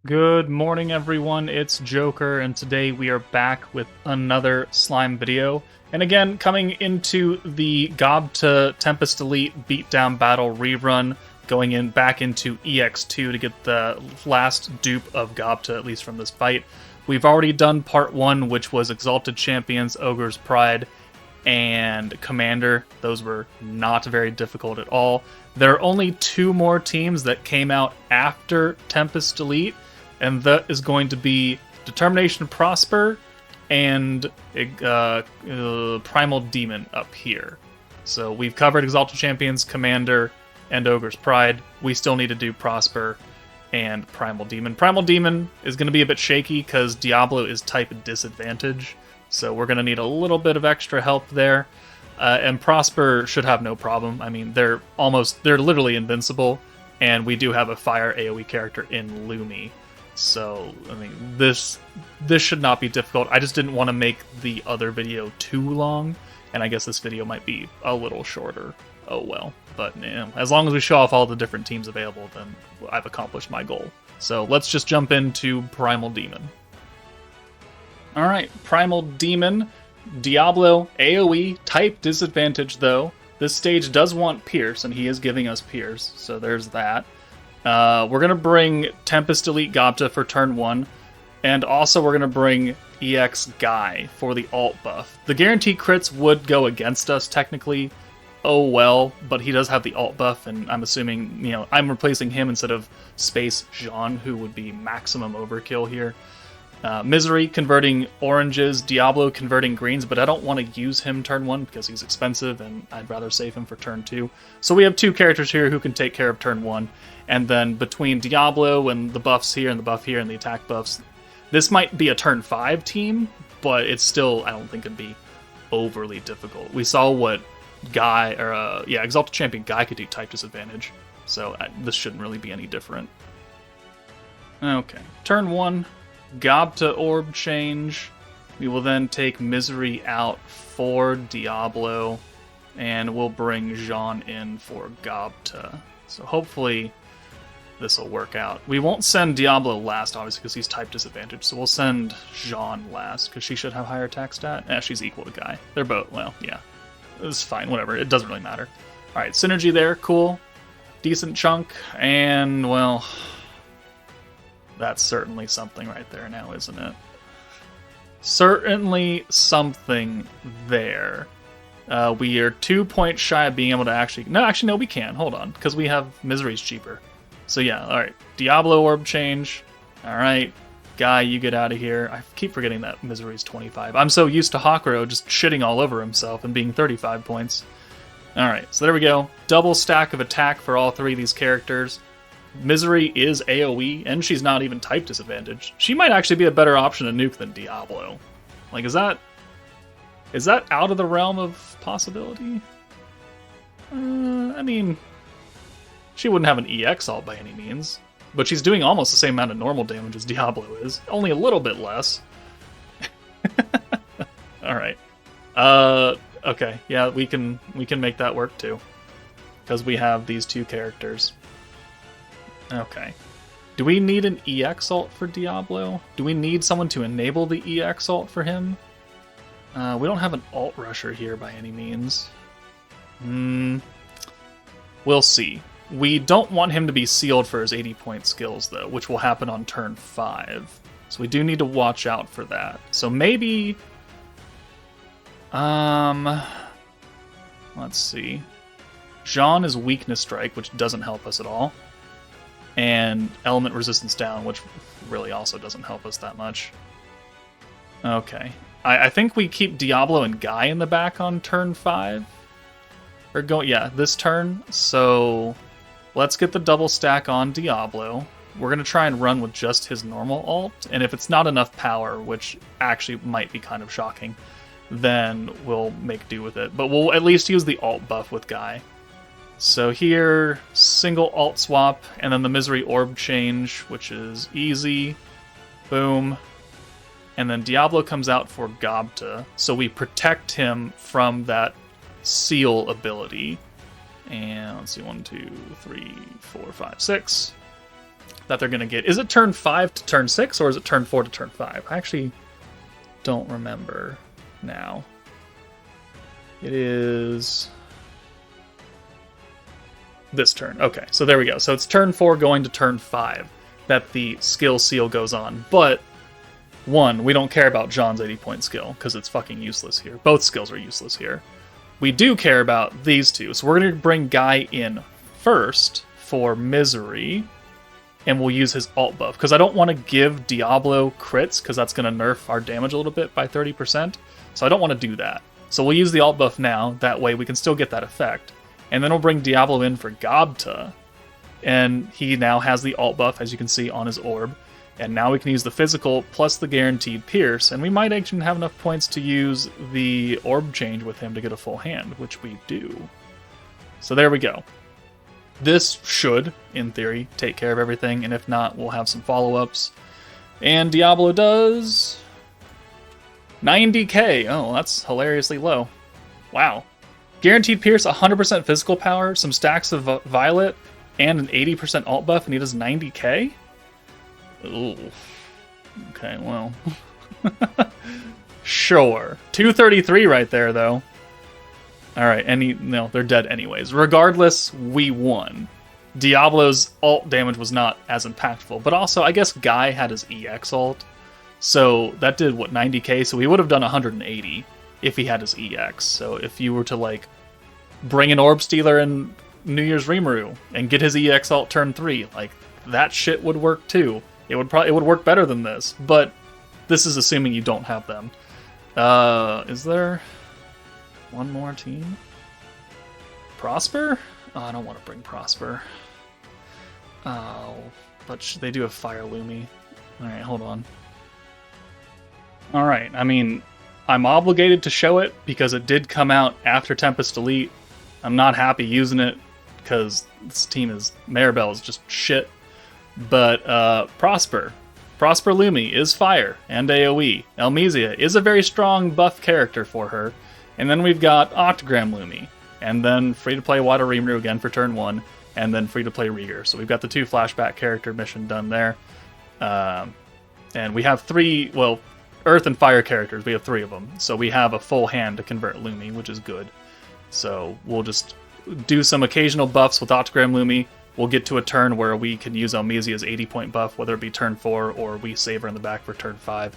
Good morning, everyone. It's Joker, and today we are back with another slime video. And again, coming into the Gobta Tempest Elite beatdown battle rerun, going back into EX2 to get the last dupe of Gobta, at least from this fight. We've already done part 1, which was Exalted Champions, Ogre's Pride, and Commander. Those were not very difficult at all. There are only 2 more teams that came out after Tempest Elite, and that is going to be Determination Prosper and Primal Demon up here. So we've covered Exalted Champions, Commander, and Ogre's Pride. We still need to do Prosper and Primal Demon. Primal Demon is going to be a bit shaky because Diablo is type disadvantage, so we're going to need a little bit of extra help there. And Prosper should have no problem. I mean, they're literally invincible, and we do have a fire AoE character in Lumi. So, I mean, this should not be difficult. I just didn't want to make the other video too long, and I guess this video might be a little shorter. Oh well. But as long as we show off all the different teams available, then I've accomplished my goal. So let's just jump into Primal Demon. Alright, Primal Demon, Diablo, AoE, type disadvantage though. This stage does want Pierce, and he is giving us Pierce, so there's that. We're going to bring Tempest Elite Gobta for turn 1, and also we're going to bring EX Guy for the alt buff. The guaranteed crits would go against us technically, oh well, but he does have the alt buff, and I'm assuming, I'm replacing him instead of Space Jean, who would be maximum overkill here. Misery converting oranges, Diablo converting greens, but I don't want to use him turn 1 because he's expensive, and I'd rather save him for turn 2. So we have 2 characters here who can take care of turn 1, and then between Diablo and the buffs here and the buff here and the attack buffs, this might be a turn 5 team, but it's still, I don't think it'd be overly difficult. We saw what Exalted Champion Guy could do type disadvantage, so this shouldn't really be any different. Okay, turn 1. Gobta orb change. We will then take Misery out for Diablo, and we'll bring Jean in for Gobta. So hopefully this will work out. We won't send Diablo last, obviously, because he's type disadvantage, so we'll send Jean last, because she should have higher attack stat. She's equal to Guy. They're both, well, yeah. It's fine, whatever. It doesn't really matter. Alright, synergy there, cool. Decent chunk, and, well, that's certainly something right there now, isn't it? Certainly something there. We are 2 points shy of being able to actually... No, we can. Hold on, because we have Misery's cheaper. So yeah, alright. Diablo orb change. Alright. Guy, you get out of here. I keep forgetting that Misery's 25. I'm so used to Hakuro just shitting all over himself and being 35 points. Alright, so there we go. Double stack of attack for all 3 of these characters. Misery is AoE, and she's not even type disadvantage. She might actually be a better option to nuke than Diablo. Like, is that out of the realm of possibility? I mean, she wouldn't have an EX ult by any means, but she's doing almost the same amount of normal damage as Diablo is, only a little bit less. Alright. Okay, yeah, we can make that work too, because we have these 2 characters. Okay. Do we need an EX ult for Diablo? Do we need someone to enable the EX ult for him? We don't have an alt rusher here by any means. We'll see. We don't want him to be sealed for his 80-point skills, though, which will happen on turn 5. So we do need to watch out for that. So maybe... let's see. Jean is Weakness Strike, which doesn't help us at all. And Element Resistance down, which really also doesn't help us that much. Okay. I think we keep Diablo and Guy in the back on turn 5. This turn. So let's get the double stack on Diablo. We're going to try and run with just his normal ult, and if it's not enough power, which actually might be kind of shocking, then we'll make do with it. But we'll at least use the alt buff with Guy. So here, single alt swap, and then the Misery orb change, which is easy. Boom. And then Diablo comes out for Gobta, so we protect him from that seal ability. And let's see, 1, 2, 3, 4, 5, 6. that they're going to get. Is it turn 5 to turn 6, or is it turn 4 to turn 5? I actually don't remember now. It is this turn. Okay, so there we go. So it's turn 4 going to turn 5 that the skill seal goes on. But, one, we don't care about John's 80-point skill, because it's fucking useless here. Both skills are useless here. We do care about these two. So we're going to bring Guy in first for Misery, and we'll use his alt buff, because I don't want to give Diablo crits, because that's going to nerf our damage a little bit by 30%. So I don't want to do that. So we'll use the alt buff now, that way we can still get that effect. And then we'll bring Diablo in for Gobta, and he now has the alt buff, as you can see, on his orb. And now we can use the physical plus the guaranteed pierce, and we might actually have enough points to use the orb change with him to get a full hand, which we do. So there we go. This should, in theory, take care of everything, and if not, we'll have some follow-ups. And Diablo does 90k. Oh, that's hilariously low. Wow. Guaranteed Pierce, 100% physical power, some stacks of Violet, and an 80% alt buff, and he does 90k? Ooh. Okay, well. Sure. 233 right there, though. Alright, no, they're dead anyways. Regardless, we won. Diablo's alt damage was not as impactful, but also, I guess Guy had his EX alt, so that did, what, 90k? So he would have done 180 if he had his EX. So if you were to, like, bring an Orb Stealer in New Year's Rimuru and get his EX alt turn 3, like, that shit would work too. It would work better than this, but this is assuming you don't have them. Is there one more team? Prosper? Oh, I don't want to bring Prosper. Oh, but they do have Fire Lumi. Alright, hold on. Alright, I mean, I'm obligated to show it because it did come out after Tempest Elite. I'm not happy using it because this team is... Maribel is just shit. But Prosper Lumi is fire and AoE. Elmisia is a very strong buff character for her. And then we've got Octogram Lumi. And then free-to-play Water Rimuru again for turn 1. And then free-to-play Rieger. So we've got the 2 flashback character mission done there. And we have 3, well, Earth and Fire characters. We have 3 of them. So we have a full hand to convert Lumi, which is good. So we'll just do some occasional buffs with Octogram Lumi. We'll get to a turn where we can use Elmisia's 80-point buff, whether it be turn 4 or we save her in the back for turn 5.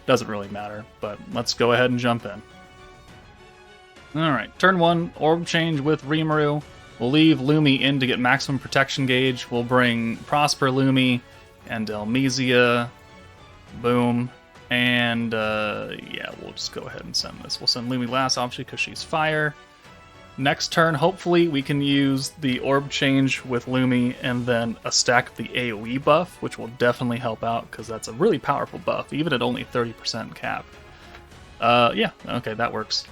Doesn't really matter, but let's go ahead and jump in. Alright, turn 1, orb change with Rimuru. We'll leave Lumi in to get maximum protection gauge. We'll bring Prosper Lumi and Elmisia. Boom. And, yeah, we'll just go ahead and send this. We'll send Lumi last, obviously, because she's fire. Next turn, hopefully, we can use the orb change with Lumi and then a stack of the AoE buff, which will definitely help out, because that's a really powerful buff, even at only 30% cap. Yeah, okay, that works.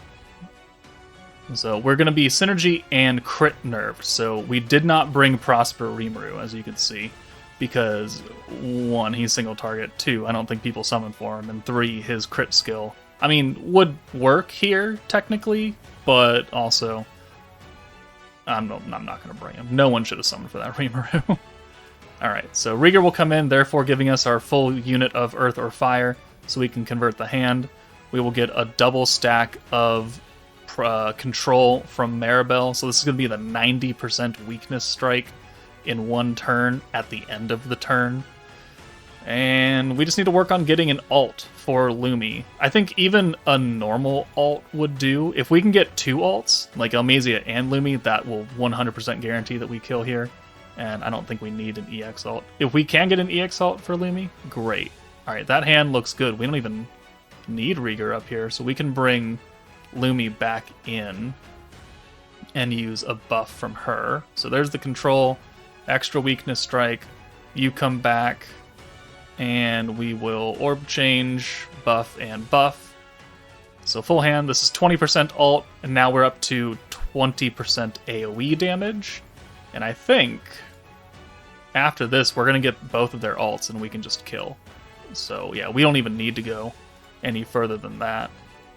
So we're going to be Synergy and Crit nerfed, so we did not bring Prosper Rimuru, as you can see, because 1, he's single target, 2, I don't think people summon for him, and 3, his crit skill, I mean, would work here, technically, but also... I'm not going to bring him. No one should have summoned for that Rimuru. Alright, so Rieger will come in, therefore giving us our full unit of Earth or Fire, so we can convert the hand. We will get a double stack of control from Maribel, so this is going to be the 90% weakness strike in 1 turn at the end of the turn. And we just need to work on getting an alt for Lumi. I think even a normal alt would do. If we can get 2 alts, like Elmisia and Lumi, that will 100% guarantee that we kill here. And I don't think we need an EX alt. If we can get an EX alt for Lumi, great. Alright, that hand looks good. We don't even need Rieger up here, so we can bring Lumi back in and use a buff from her. So there's the control, extra weakness strike. You come back... and we will orb change, buff, and buff. So full hand, this is 20% alt, and now we're up to 20% AoE damage. And I think after this, we're going to get both of their alts, and we can just kill. So yeah, we don't even need to go any further than that.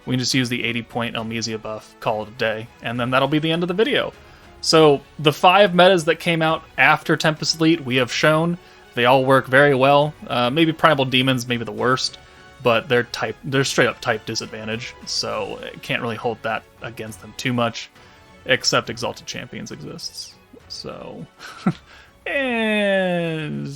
We can just use the 80-point Elmisia buff, call it a day, and then that'll be the end of the video. So the 5 metas that came out after Tempest Elite, we have shown. They all work very well. Maybe Primal Demon's maybe the worst, but they're straight up type disadvantage, so it can't really hold that against them too much, except Exalted Champions exists. So, and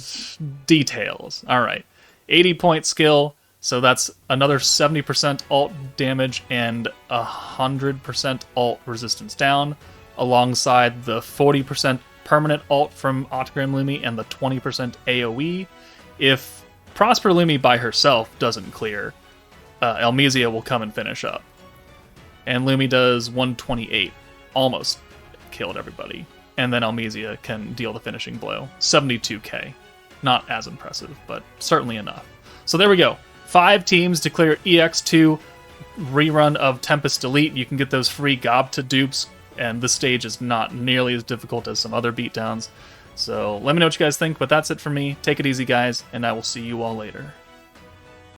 details. All right, 80-point skill. So that's another 70% alt damage and 100% alt resistance down, alongside the 40% permanent alt from Autogram Lumi and the 20% AoE. If Prosper Lumi by herself doesn't clear, Elmesia will come and finish up. And Lumi does 128, almost killed everybody. And then Elmesia can deal the finishing blow, 72k. Not as impressive, but certainly enough. So there we go. 5 teams to clear EX2 rerun of Tempest Elite. You can get those free Gobta dupes, and this stage is not nearly as difficult as some other beatdowns. So let me know what you guys think, but that's it for me. Take it easy, guys, and I will see you all later.